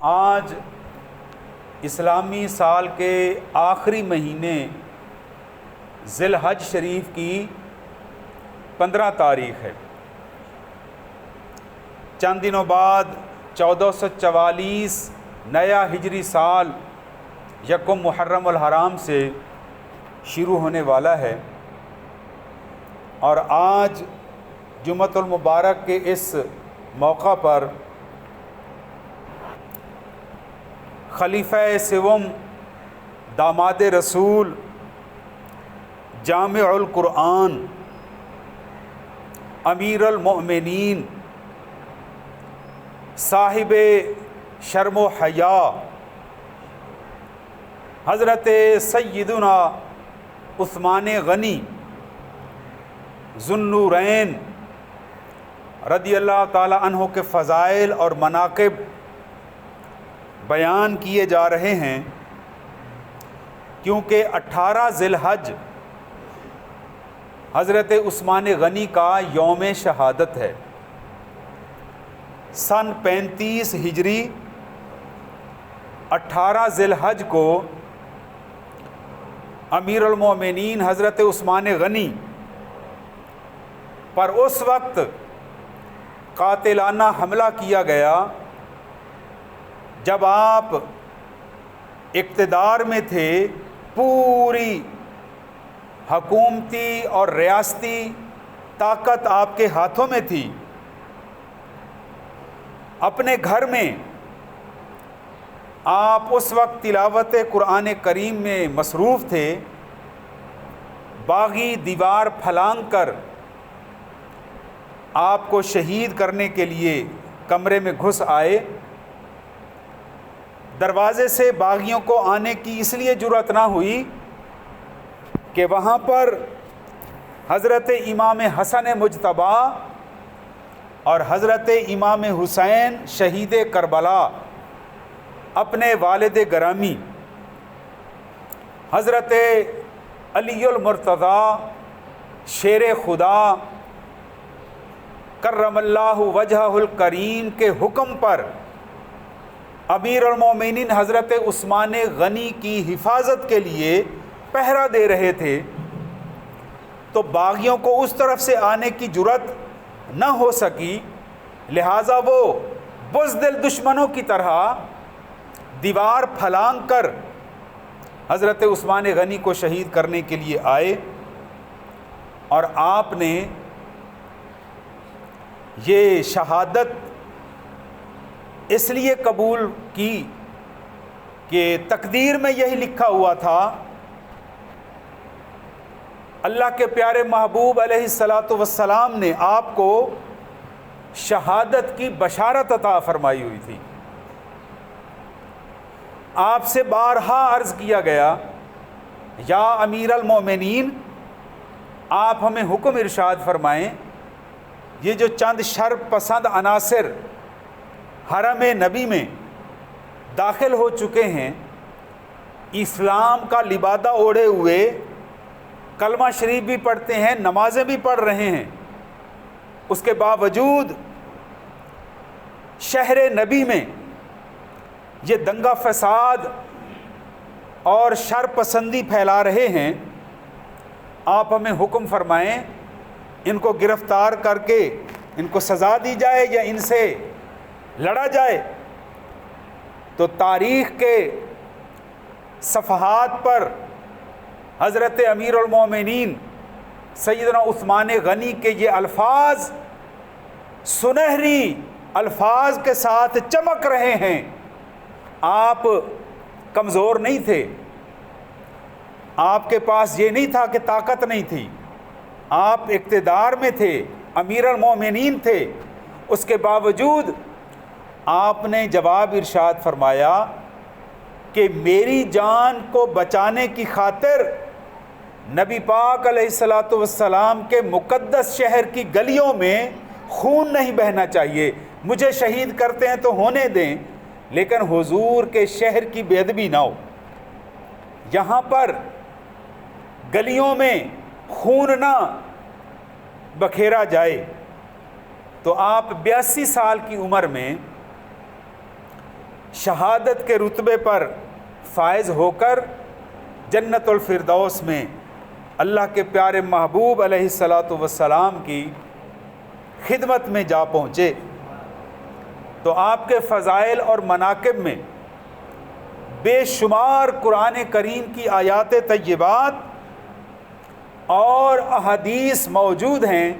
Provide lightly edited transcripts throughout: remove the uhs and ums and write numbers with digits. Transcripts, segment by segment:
آج اسلامی سال کے آخری مہینے ذی الحج شریف کی 15 تاریخ ہے۔ چند دنوں بعد 1444 نیا ہجری سال یکم محرم الحرام سے شروع ہونے والا ہے، اور آج جمعۃ المبارک کے اس موقع پر خلیفہ سوم داماد رسول جامع القرآن امیر المؤمنین صاحب شرم و حیا حضرت سیدنا عثمان غنی ذو النورین رضی اللہ تعالی عنہ کے فضائل اور مناقب بیان کیے جا رہے ہیں، کیونکہ 18 ذی الحج حضرت عثمان غنی کا یوم شہادت ہے۔ سن 35 ہجری 18 ذی الحج کو امیر المومنین حضرت عثمان غنی پر اس وقت قاتلانہ حملہ کیا گیا جب آپ اقتدار میں تھے، پوری حکومتی اور ریاستی طاقت آپ کے ہاتھوں میں تھی۔ اپنے گھر میں آپ اس وقت تلاوت قرآن کریم میں مصروف تھے، باغی دیوار پھلانگ کر آپ کو شہید کرنے کے لیے کمرے میں گھس آئے۔ دروازے سے باغیوں کو آنے کی اس لیے جرأت نہ ہوئی کہ وہاں پر حضرت امام حسن مجتبی اور حضرت امام حسین شہید کربلا اپنے والد گرامی حضرت علی المرتضی شیر خدا کرم اللہ وجہہ الکریم کے حکم پر امیر المومنین حضرت عثمان غنی کی حفاظت کے لیے پہرا دے رہے تھے، تو باغیوں کو اس طرف سے آنے کی جرأت نہ ہو سکی، لہٰذا وہ بزدل دشمنوں کی طرح دیوار پھلانگ کر حضرت عثمان غنی کو شہید کرنے کے لیے آئے، اور آپ نے یہ شہادت اس لیے قبول کی کہ تقدیر میں یہی لکھا ہوا تھا، اللہ کے پیارے محبوب علیہ الصلاۃ والسلام نے آپ کو شہادت کی بشارت عطا فرمائی ہوئی تھی۔ آپ سے بارہا عرض کیا گیا، یا امیر المومنین، آپ ہمیں حکم ارشاد فرمائیں، یہ جو چند شر پسند عناصر حرم نبی میں داخل ہو چکے ہیں، اسلام کا لبادہ اوڑھے ہوئے، کلمہ شریف بھی پڑھتے ہیں، نمازیں بھی پڑھ رہے ہیں، اس کے باوجود شہر نبی میں یہ دنگا فساد اور شر پسندی پھیلا رہے ہیں، آپ ہمیں حکم فرمائیں ان کو گرفتار کر کے ان کو سزا دی جائے یا ان سے لڑا جائے۔ تو تاریخ کے صفحات پر حضرت امیر المومنین سیدنا عثمان غنی کے یہ الفاظ سنہری الفاظ کے ساتھ چمک رہے ہیں۔ آپ کمزور نہیں تھے، آپ کے پاس یہ نہیں تھا کہ طاقت نہیں تھی، آپ اقتدار میں تھے، امیر المومنین تھے، اس کے باوجود آپ نے جواب ارشاد فرمایا کہ میری جان کو بچانے کی خاطر نبی پاک علیہ الصلاۃ والسلام کے مقدس شہر کی گلیوں میں خون نہیں بہنا چاہیے، مجھے شہید کرتے ہیں تو ہونے دیں، لیکن حضور کے شہر کی بے ادبی نہ ہو، یہاں پر گلیوں میں خون نہ بکھیرا جائے۔ تو آپ 82 سال کی عمر میں شہادت کے رتبے پر فائز ہو کر جنت الفردوس میں اللہ کے پیارے محبوب علیہ الصلاۃ والسلام کی خدمت میں جا پہنچے۔ تو آپ کے فضائل اور مناقب میں بے شمار قرآن کریم کی آیات طیبات اور احادیث موجود ہیں۔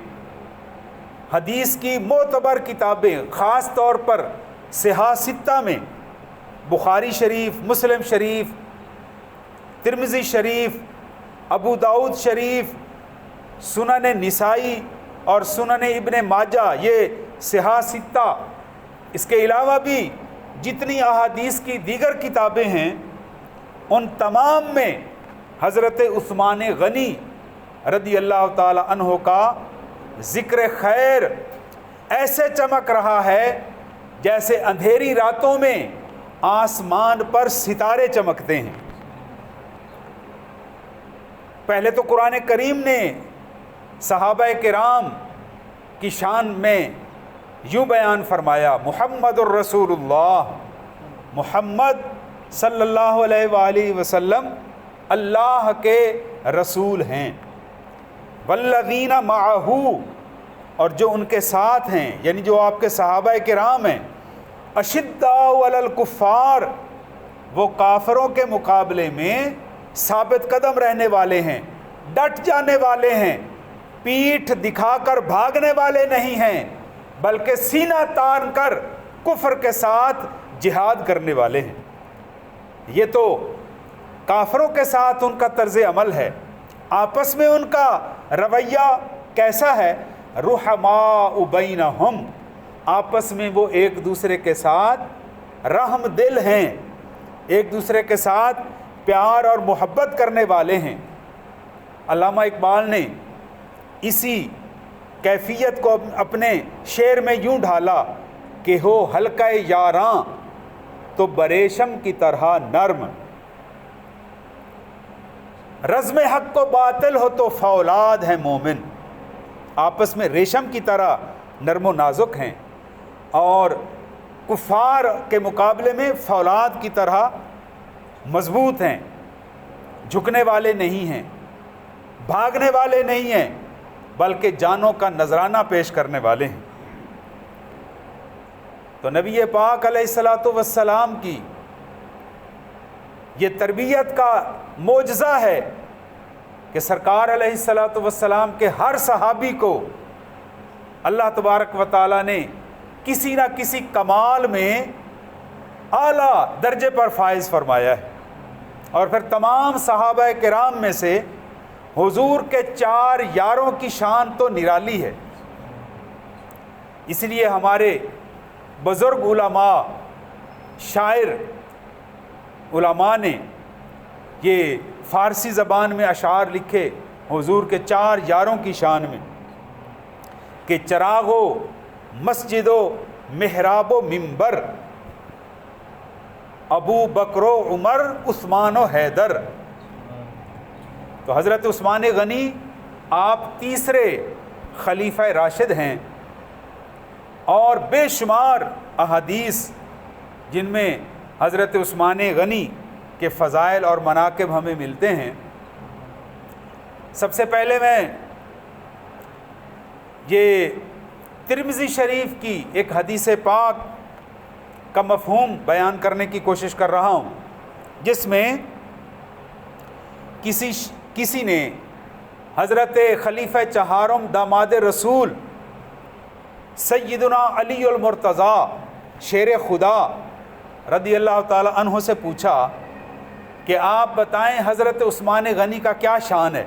حدیث کی معتبر کتابیں، خاص طور پر صحاح ستہ میں بخاری شریف، مسلم شریف، ترمذی شریف، ابو داؤد شریف، سنن نسائی اور سنن ابن ماجہ، یہ صحاح ستہ، اس کے علاوہ بھی جتنی احادیث کی دیگر کتابیں ہیں ان تمام میں حضرت عثمان غنی رضی اللہ تعالی عنہ کا ذکر خیر ایسے چمک رہا ہے جیسے اندھیری راتوں میں آسمان پر ستارے چمکتے ہیں۔ پہلے تو قرآن کریم نے صحابہ کرام کی شان میں یوں بیان فرمایا، محمد الرسول اللہ، محمد صلی اللہ علیہ وآلہ وسلم اللہ کے رسول ہیں، والذین معہ، اور جو ان کے ساتھ ہیں یعنی جو آپ کے صحابہ کرام ہیں، اشداء علی الکفار، وہ کافروں کے مقابلے میں ثابت قدم رہنے والے ہیں، ڈٹ جانے والے ہیں، پیٹھ دکھا کر بھاگنے والے نہیں ہیں، بلکہ سینہ تان کر کفر کے ساتھ جہاد کرنے والے ہیں۔ یہ تو کافروں کے ساتھ ان کا طرز عمل ہے۔ آپس میں ان کا رویہ کیسا ہے؟ رحماء بینہم، آپس میں وہ ایک دوسرے کے ساتھ رحم دل ہیں، ایک دوسرے کے ساتھ پیار اور محبت کرنے والے ہیں۔ علامہ اقبال نے اسی کیفیت کو اپنے شعر میں یوں ڈھالا کہ ہو حلقہ یاراں تو بریشم کی طرح نرم، رزم حق و باطل ہو تو فولاد ہے مومن۔ آپس میں ریشم کی طرح نرم و نازک ہیں اور کفار کے مقابلے میں فولاد کی طرح مضبوط ہیں، جھکنے والے نہیں ہیں، بھاگنے والے نہیں ہیں، بلکہ جانوں کا نذرانہ پیش کرنے والے ہیں۔ تو نبی پاک علیہ الصلاۃ والسلام کی یہ تربیت کا معجزہ ہے کہ سرکار علیہ الصلاۃ والسلام کے ہر صحابی کو اللہ تبارک و تعالیٰ نے کسی نہ کسی کمال میں اعلیٰ درجے پر فائز فرمایا ہے۔ اور پھر تمام صحابہ کرام میں سے حضور کے 4 یاروں کی شان تو نرالی ہے۔ اس لیے ہمارے بزرگ علماء، شاعر علماء نے یہ فارسی زبان میں اشعار لکھے حضور کے 4 یاروں کی شان میں کہ چراغ و مسجد و محراب و منبر، ابو بکر و عمر عثمان و حیدر۔ تو حضرت عثمان غنی آپ تیسرے خلیفہ راشد ہیں، اور بے شمار احادیث جن میں حضرت عثمان غنی کے فضائل اور مناقب ہمیں ملتے ہیں۔ سب سے پہلے میں یہ ترمذی شریف کی ایک حدیث پاک کا مفہوم بیان کرنے کی کوشش کر رہا ہوں، جس میں کسی نے حضرت خلیفہ چہارم داماد رسول سیدنا علی المرتضیٰ شیر خدا رضی اللہ تعالی عنہ سے پوچھا کہ آپ بتائیں حضرت عثمان غنی کا کیا شان ہے؟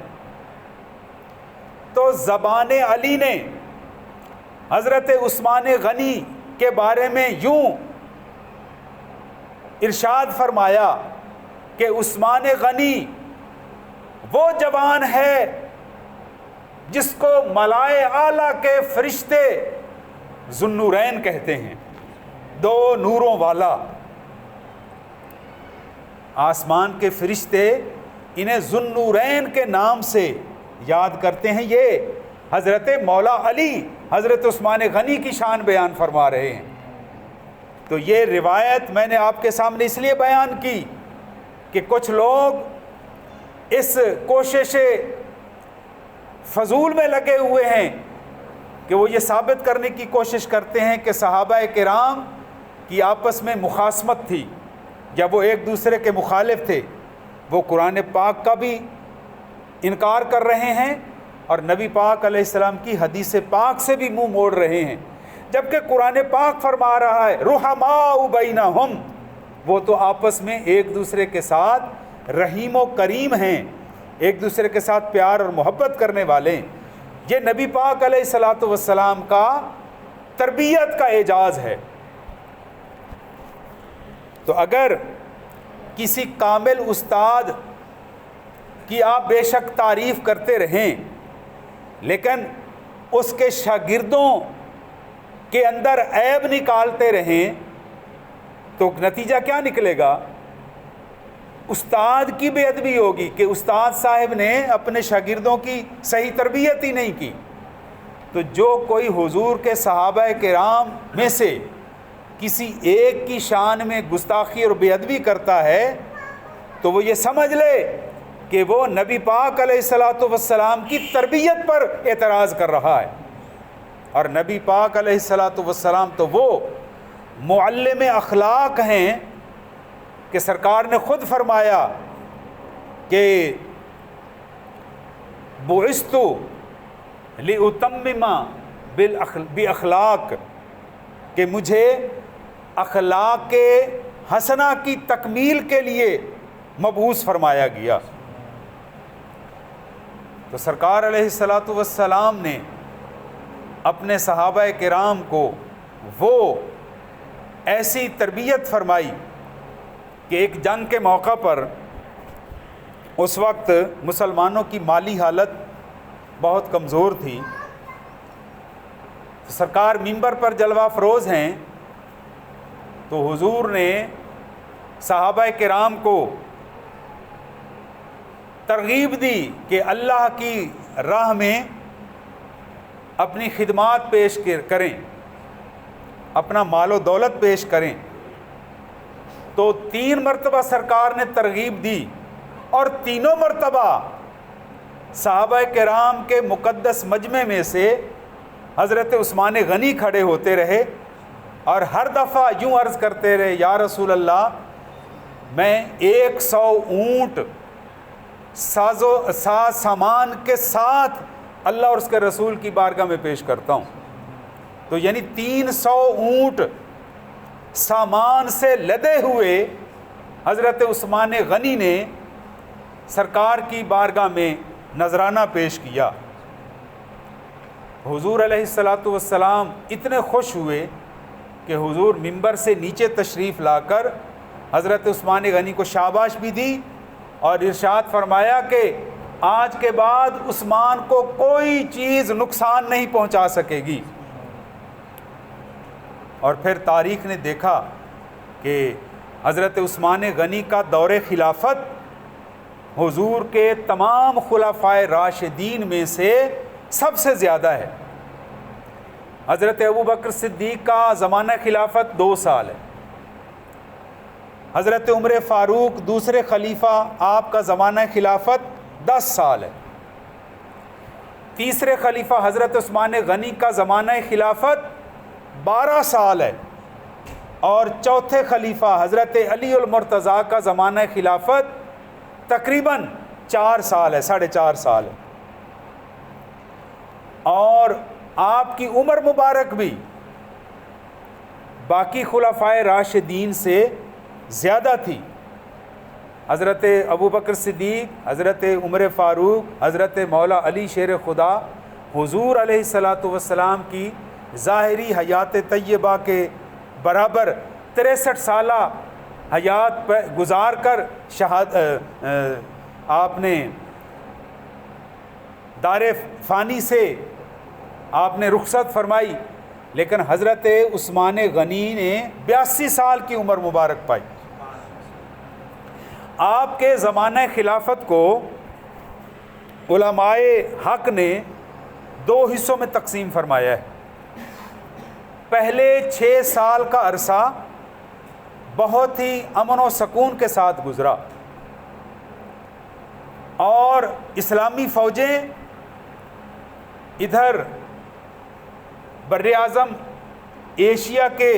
تو زبان علی نے حضرت عثمان غنی کے بارے میں یوں ارشاد فرمایا کہ عثمان غنی وہ جوان ہے جس کو ملائے اعلیٰ کے فرشتے ذوالنورین کہتے ہیں، 2 نوروں والا۔ آسمان کے فرشتے انہیں ذوالنورین کے نام سے یاد کرتے ہیں۔ یہ حضرت مولا علی حضرت عثمان غنی کی شان بیان فرما رہے ہیں۔ تو یہ روایت میں نے آپ کے سامنے اس لیے بیان کی کہ کچھ لوگ اس کوشش فضول میں لگے ہوئے ہیں کہ وہ یہ ثابت کرنے کی کوشش کرتے ہیں کہ صحابہ کرام کی آپس میں مخاصمت تھی یا وہ ایک دوسرے کے مخالف تھے. وہ قرآن پاک کا بھی انکار کر رہے ہیں اور نبی پاک علیہ السلام کی حدیث پاک سے بھی منہ موڑ رہے ہیں، جبکہ قرآن پاک فرما رہا ہے رحماء بینہم، وہ تو آپس میں ایک دوسرے کے ساتھ رحیم و کریم ہیں، ایک دوسرے کے ساتھ پیار اور محبت کرنے والے ہیں. یہ نبی پاک علیہ الصلاۃ والسلام کا تربیت کا اعجاز ہے. تو اگر کسی کامل استاد کی آپ بے شک تعریف کرتے رہیں لیکن اس کے شاگردوں کے اندر عیب نکالتے رہیں تو نتیجہ کیا نکلے گا؟ استاد کی بے ادبی ہوگی کہ استاد صاحب نے اپنے شاگردوں کی صحیح تربیت ہی نہیں کی. تو جو کوئی حضور کے صحابہ کرام میں سے کسی ایک کی شان میں گستاخی اور بے ادبی کرتا ہے تو وہ یہ سمجھ لے کہ وہ نبی پاک علیہ الصلاۃ والسلام کی تربیت پر اعتراض کر رہا ہے. اور نبی پاک علیہ الصلاۃ والسلام تو وہ معلم اخلاق ہیں کہ سرکار نے خود فرمایا کہ بعثت لأتمم باخلاق، کہ مجھے اخلاق حسنہ کی تکمیل کے لیے مبعوث فرمایا گیا. تو سرکار علیہ الصلاۃ والسلام نے اپنے صحابہ کرام کو وہ ایسی تربیت فرمائی کہ ایک جنگ کے موقع پر اس وقت مسلمانوں کی مالی حالت بہت کمزور تھی. سرکار منبر پر جلوہ افروز ہیں تو حضور نے صحابہ کرام کو ترغیب دی کہ اللہ کی راہ میں اپنی خدمات پیش کریں، اپنا مال و دولت پیش کریں. تو 3 مرتبہ سرکار نے ترغیب دی اور تینوں مرتبہ صحابہ کرام کے مقدس مجمع میں سے حضرت عثمان غنی کھڑے ہوتے رہے اور ہر دفعہ یوں عرض کرتے رہے یا رسول اللہ، میں 100 اونٹ ساز سامان کے ساتھ اللہ اور اس کے رسول کی بارگاہ میں پیش کرتا ہوں. تو یعنی 300 اونٹ سامان سے لدے ہوئے حضرت عثمان غنی نے سرکار کی بارگاہ میں نذرانہ پیش کیا. حضور علیہ الصلاۃ والسلام اتنے خوش ہوئے کہ حضور منبر سے نیچے تشریف لا کر حضرت عثمان غنی کو شاباش بھی دی اور ارشاد فرمایا کہ آج کے بعد عثمان کو کوئی چیز نقصان نہیں پہنچا سکے گی. اور پھر تاریخ نے دیکھا کہ حضرت عثمان غنی کا دور خلافت حضور کے تمام خلفائے راشدین میں سے سب سے زیادہ ہے. حضرت ابوبکر صدیق کا زمانہ خلافت 2 سال ہے. حضرت عمر فاروق دوسرے خلیفہ آپ کا زمانہ خلافت 10 سال ہے. تیسرے خلیفہ حضرت عثمان غنی کا زمانہ خلافت 12 سال ہے. اور چوتھے خلیفہ حضرت علی المرتضیٰ کا زمانہ خلافت تقریباً 4 سال ہے، 4.5 سال ہے. اور آپ کی عمر مبارک بھی باقی خلفائے راشدین سے زیادہ تھی. حضرت ابوبکر صدیق، حضرت عمر فاروق، حضرت مولا علی شیر خدا حضور علیہ الصلاۃ والسلام کی ظاہری حیات طیبہ کے برابر 63 سالہ حیات پہ گزار کر آپ نے دار فانی سے آپ نے رخصت فرمائی. لیکن حضرت عثمان غنی نے 82 سال کی عمر مبارک پائی. آپ کے زمانہ خلافت کو علماء حق نے 2 حصوں میں تقسیم فرمایا ہے. پہلے 6 سال کا عرصہ بہت ہی امن و سکون کے ساتھ گزرا، اور اسلامی فوجیں ادھر بر اعظم ایشیا کے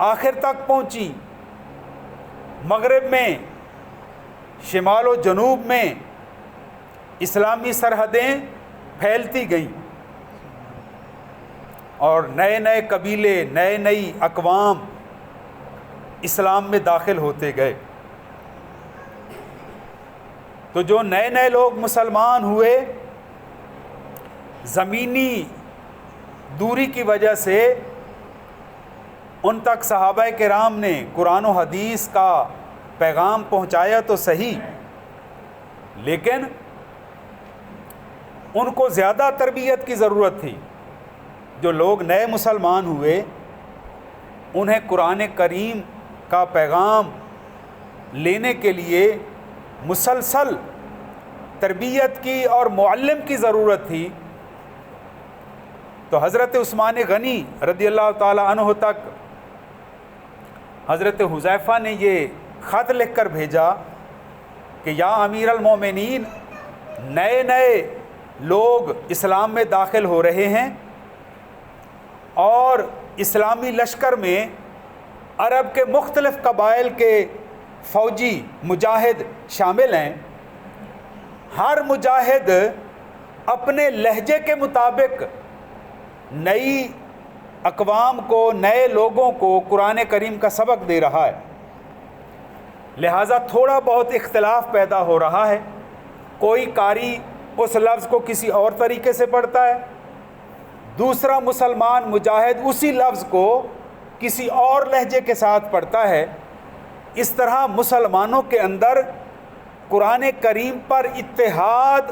آخر تک پہنچی، مغرب میں، شمال و جنوب میں اسلامی سرحدیں پھیلتی گئیں، اور نئے نئے قبیلے، نئے نئی اقوام اسلام میں داخل ہوتے گئے۔ تو جو نئے نئے لوگ مسلمان ہوئے، زمینی دوری کی وجہ سے ان تک صحابہ کرام نے قرآن و حدیث کا پیغام پہنچایا تو صحیح، لیکن ان کو زیادہ تربیت کی ضرورت تھی۔ جو لوگ نئے مسلمان ہوئے انہیں قرآن کریم کا پیغام لینے کے لیے مسلسل تربیت کی اور معلم کی ضرورت تھی۔ تو حضرت عثمان غنی رضی اللہ تعالی عنہ تک حضرت حذیفہ نے یہ خط لکھ کر بھیجا کہ یا امیر المومنین، نئے نئے لوگ اسلام میں داخل ہو رہے ہیں، اور اسلامی لشکر میں عرب کے مختلف قبائل کے فوجی مجاہد شامل ہیں۔ ہر مجاہد اپنے لہجے کے مطابق نئی اقوام کو، نئے لوگوں کو قرآن کریم کا سبق دے رہا ہے، لہٰذا تھوڑا بہت اختلاف پیدا ہو رہا ہے۔ کوئی قاری اس لفظ کو کسی اور طریقے سے پڑھتا ہے، دوسرا مسلمان مجاہد اسی لفظ کو کسی اور لہجے کے ساتھ پڑھتا ہے۔ اس طرح مسلمانوں کے اندر قرآن کریم پر اتحاد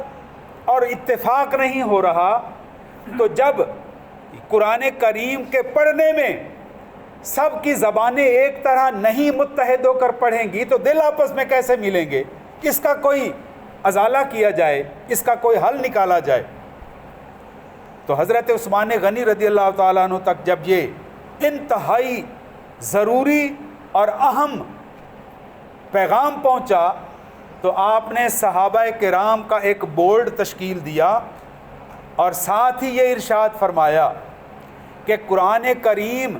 اور اتفاق نہیں ہو رہا۔ تو جب قرآن کریم کے پڑھنے میں سب کی زبانیں ایک طرح نہیں متحد ہو کر پڑھیں گی تو دل آپس میں کیسے ملیں گے؟ اس کا کوئی ازالہ کیا جائے، اس کا کوئی حل نکالا جائے۔ تو حضرت عثمان غنی رضی اللہ تعالیٰ عنہ تک جب یہ انتہائی ضروری اور اہم پیغام پہنچا تو آپ نے صحابہ کرام کا ایک بورڈ تشکیل دیا، اور ساتھ ہی یہ ارشاد فرمایا کہ قرآن کریم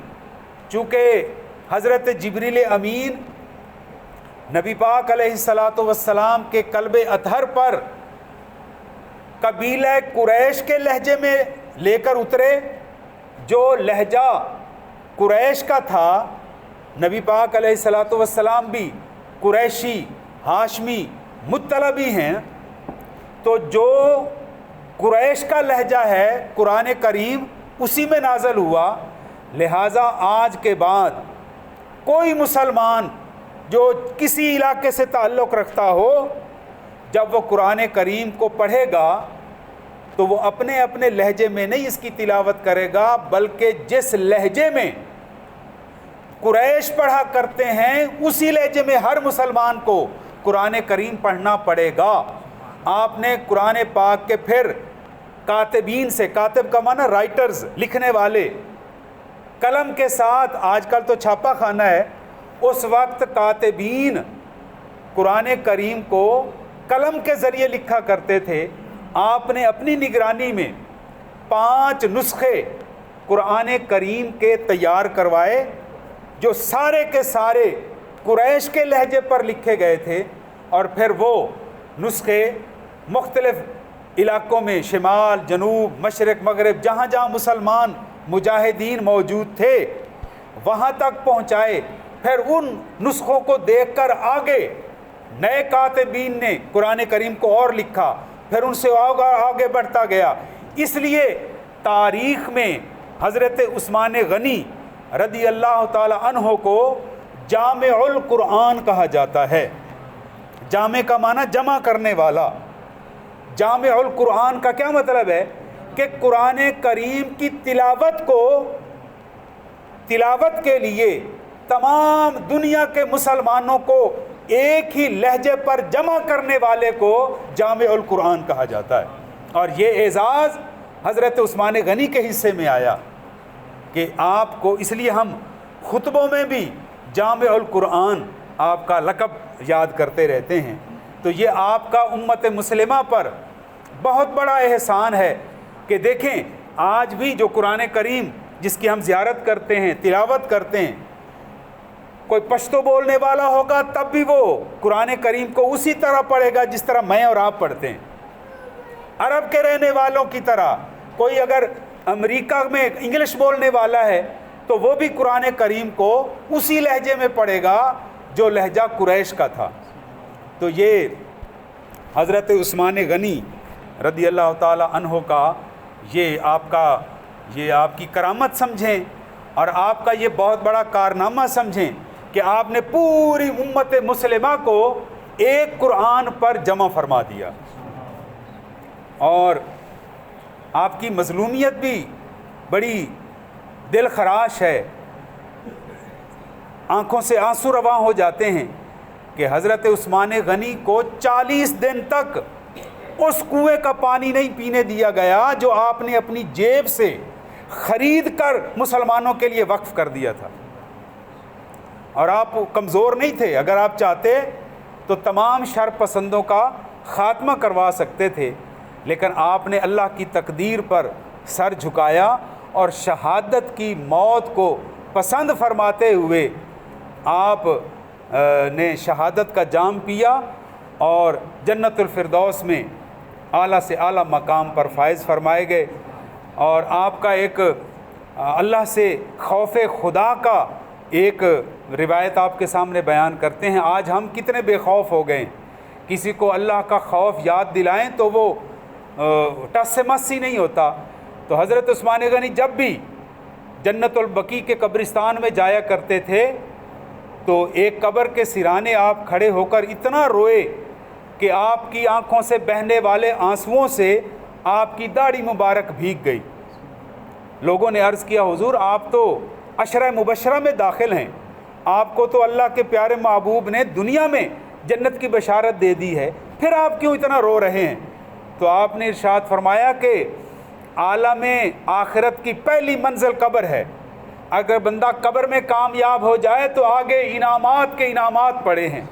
چونکہ حضرت جبریل امین نبی پاک علیہ السلام کے قلب اطہر پر قبیلہ قریش کے لہجے میں لے کر اترے، جو لہجہ قریش کا تھا۔ نبی پاک علیہ السلام بھی قریشی، ہاشمی، مطلبی ہیں، تو جو قریش کا لہجہ ہے قرآن کریم اسی میں نازل ہوا۔ لہٰذا آج کے بعد کوئی مسلمان جو کسی علاقے سے تعلق رکھتا ہو، جب وہ قرآن کریم کو پڑھے گا تو وہ اپنے اپنے لہجے میں نہیں اس کی تلاوت کرے گا، بلکہ جس لہجے میں قریش پڑھا کرتے ہیں اسی لہجے میں ہر مسلمان کو قرآن کریم پڑھنا پڑے گا۔ آپ نے قرآن پاک کے پھر کاتبین سے، کاتب کا معنی رائٹرز، لکھنے والے، قلم کے ساتھ، آج کل تو چھاپا خانہ ہے، اس وقت کاتبین قرآن کریم کو قلم کے ذریعے لکھا کرتے تھے۔ آپ نے اپنی نگرانی میں 5 نسخے قرآن کریم کے تیار کروائے، جو سارے کے سارے قریش کے لہجے پر لکھے گئے تھے، اور پھر وہ نسخے مختلف علاقوں میں، شمال، جنوب، مشرق، مغرب، جہاں جہاں مسلمان مجاہدین موجود تھے وہاں تک پہنچائے۔ پھر ان نسخوں کو دیکھ کر آگے نئے کاتبین نے قرآن کریم کو اور لکھا، پھر ان سے آگے بڑھتا گیا۔ اس لیے تاریخ میں حضرت عثمان غنی رضی اللہ تعالی عنہ کو جامع القرآن کہا جاتا ہے۔ جامع کا معنی جمع کرنے والا۔ جامع القرآن کا کیا مطلب ہے؟ کہ قرآن کریم کی تلاوت کے لیے تمام دنیا کے مسلمانوں کو ایک ہی لہجے پر جمع کرنے والے کو جامع القرآن کہا جاتا ہے۔ اور یہ اعزاز حضرت عثمان غنی کے حصے میں آیا کہ آپ کو، اس لیے ہم خطبوں میں بھی جامع القرآن آپ کا لقب یاد کرتے رہتے ہیں۔ تو یہ آپ کا امت مسلمہ پر بہت بڑا احسان ہے کہ دیکھیں آج بھی جو قرآن کریم جس کی ہم زیارت کرتے ہیں، تلاوت کرتے ہیں، کوئی پشتو بولنے والا ہوگا تب بھی وہ قرآن کریم کو اسی طرح پڑھے گا جس طرح میں اور آپ پڑھتے ہیں۔ عرب کے رہنے والوں کی طرح کوئی اگر امریکہ میں انگلش بولنے والا ہے تو وہ بھی قرآن کریم کو اسی لہجے میں پڑھے گا جو لہجہ قریش کا تھا۔ تو یہ حضرت عثمان غنی رضی اللہ تعالی عنہ کا یہ آپ کی کرامت سمجھیں اور آپ کا یہ بہت بڑا کارنامہ سمجھیں کہ آپ نے پوری امت مسلمہ کو ایک قرآن پر جمع فرما دیا، اور آپ کی مظلومیت بھی بڑی دل خراش ہے، آنکھوں سے آنسو رواں ہو جاتے ہیں کہ حضرت عثمان غنی کو 40 دن تک اس کنویں کا پانی نہیں پینے دیا گیا جو آپ نے اپنی جیب سے خرید کر مسلمانوں کے لیے وقف کر دیا تھا۔ اور آپ کمزور نہیں تھے، اگر آپ چاہتے تو تمام شر پسندوں کا خاتمہ کروا سکتے تھے، لیکن آپ نے اللہ کی تقدیر پر سر جھکایا اور شہادت کی موت کو پسند فرماتے ہوئے آپ نے شہادت کا جام پیا اور جنت الفردوس میں اعلیٰ سے اعلیٰ مقام پر فائز فرمائے گئے۔ اور آپ کا ایک اللہ سے خوف خدا کا ایک روایت آپ کے سامنے بیان کرتے ہیں۔ آج ہم کتنے بے خوف ہو گئے، کسی کو اللہ کا خوف یاد دلائیں تو وہ ٹس سے مس ہی نہیں ہوتا۔ تو حضرت عثمان غنی جب بھی جنت البقیع کے قبرستان میں جایا کرتے تھے تو ایک قبر کے سرانے آپ کھڑے ہو کر اتنا روئے کہ آپ کی آنکھوں سے بہنے والے آنسوؤں سے آپ کی داڑھی مبارک بھیگ گئی۔ لوگوں نے عرض کیا حضور آپ تو عشرہ مبشرہ میں داخل ہیں، آپ کو تو اللہ کے پیارے محبوب نے دنیا میں جنت کی بشارت دے دی ہے، پھر آپ کیوں اتنا رو رہے ہیں؟ تو آپ نے ارشاد فرمایا کہ عالم آخرت کی پہلی منزل قبر ہے، اگر بندہ قبر میں کامیاب ہو جائے تو آگے انعامات کے انعامات پڑے ہیں،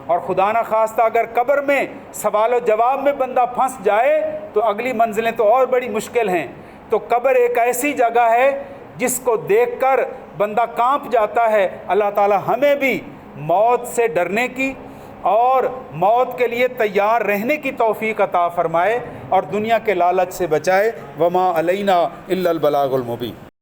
اور خدا نہ خواستہ اگر قبر میں سوال و جواب میں بندہ پھنس جائے تو اگلی منزلیں تو اور بڑی مشکل ہیں۔ تو قبر ایک ایسی جگہ ہے جس کو دیکھ کر بندہ کانپ جاتا ہے۔ اللہ تعالی ہمیں بھی موت سے ڈرنے کی اور موت کے لیے تیار رہنے کی توفیق عطا فرمائے اور دنیا کے لالچ سے بچائے۔ وما علینا الا البلاغ المبین۔